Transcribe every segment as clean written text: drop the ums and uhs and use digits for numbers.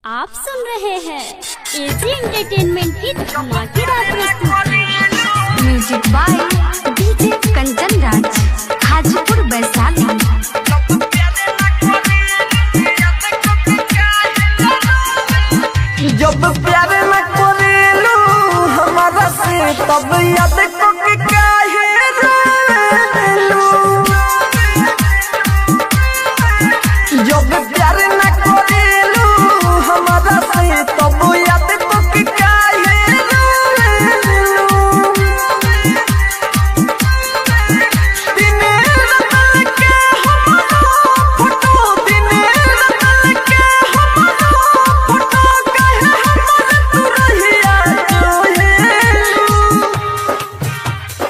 आप सुन रहे हैं एजी एंटरटेनमेंट की धमाकेदार प्रस्तुति। Music by DJ Kanchan Raj, Hajipur Vaishali. जब प्यार न करेलू हमारा से तब याद को के काहे रोलू। जब प्यार न करेलू हमारा से तब याद को के काहे रोलू। दिन रात के हमारा फोटो, दिन रात के हमारा फोटो काहे हमारा तू रहिया जोहेलू।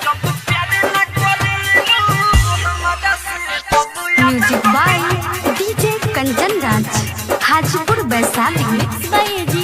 जब प्यार न करेलू हमारा से तब music by DJ Kanchan Raj, Hajipur Vaishali. Mix by AG